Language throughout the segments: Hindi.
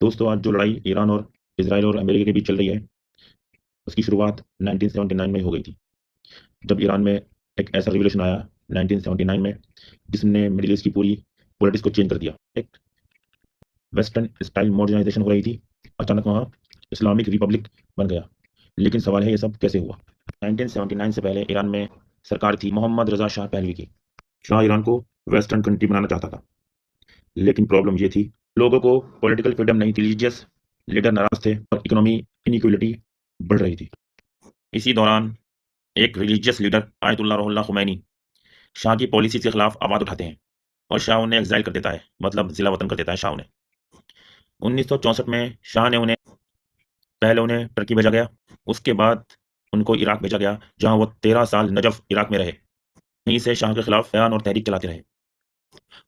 दोस्तों, आज जो लड़ाई ईरान और इजराइल और अमेरिका के बीच चल रही है, उसकी शुरुआत 1979 में हो गई थी, जब ईरान में एक ऐसा रिवॉल्यूशन आया 1979 में, जिसने मिडिल ईस्ट की पूरी पॉलिटिक्स को चेंज कर दिया। एक वेस्टर्न स्टाइल मॉडर्नाइजेशन हो रही थी, अचानक वहाँ इस्लामिक रिपब्लिक बन गया। लेकिन सवाल है, ये सब कैसे हुआ? 1979 से पहले ईरान में सरकार थी मोहम्मद रजा शाह पहलवी की। शाह ईरान को वेस्टर्न कंट्री बनाना चाहता था, लेकिन प्रॉब्लम ये थी, लोगों को पॉलिटिकल फ्रीडम नहीं थी, रिलीजियस लीडर नाराज थे और इकोनॉमी इनइक्वलिटी बढ़ रही थी। इसी दौरान एक religious leader Ayatollah Ruhollah Khomeini Shah की पॉलिसी के खिलाफ आवाज उठाते हैं और शाह उन्हें एग्जाइल कर देता है, मतलब जिला वतन कर देता है शाह उन्हें। 1964 में शाह ने उन्हें टर्की भेजा गया। उसके बाद उनको इराक भेजा गया, जहां वो 13 साल नजफ इराक में रहे। यहीं से शाह के खिलाफ बयान और तहरीक चलाते रहे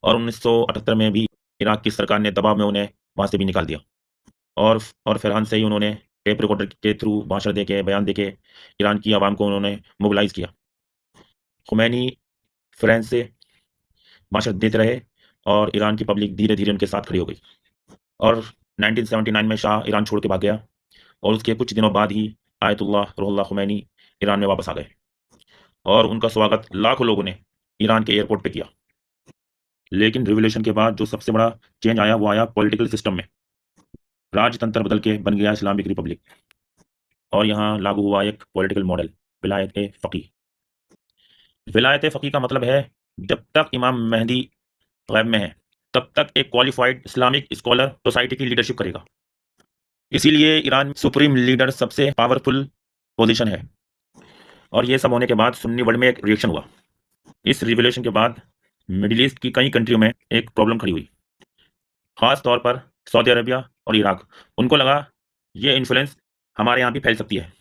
और 1978 में भी इराक की सरकार ने दबाव में उन्हें वहां से भी निकाल दिया। और फिर से ही उन्होंने टेप रिकॉर्डर के थ्रू भाषण देके, बयान देके ईरान की आवाम को उन्होंने मोबिलाइज किया। खुमैनी फ्रांस से भाषण देते रहे और ईरान की पब्लिक धीरे धीरे उनके साथ खड़ी हो गई। और 1979 में शाह ईरान छोड़ के भाग गया और उसके कुछ दिनों बाद ही आयतुल्लाह रुहुल्लाह खुमैनी ईरान में वापस आ गए और उनका स्वागत लाखों लोगों ने ईरान के एयरपोर्ट पे किया। लेकिन रिवोल्यूशन के बाद जो सबसे बड़ा चेंज आया, वो आया पॉलिटिकल सिस्टम में। राजतंत्र बदल के बन गया इस्लामिक रिपब्लिक और यहाँ लागू हुआ एक पॉलिटिकल मॉडल, विलायत ए फ़कीह। विलायत ए फ़कीह का मतलब है, जब तक इमाम मेहदी गैब में है, तब तक एक क्वालिफाइड इस्लामिक स्कॉलर सोसाइटी की लीडरशिप करेगा। इसीलिए ईरान में सुप्रीम लीडर सबसे पावरफुल पोजीशन है। और ये सब होने के बाद सुन्नी वर्ल्ड में एक रिएक्शन हुआ। इस रिवोल्यूशन के बाद मिडिल ईस्ट की कई कंट्रियों में एक प्रॉब्लम खड़ी हुई, खास तौर पर सऊदी अरबिया और इराक। उनको लगा ये इन्फ्लुएंस हमारे यहाँ भी फैल सकती है।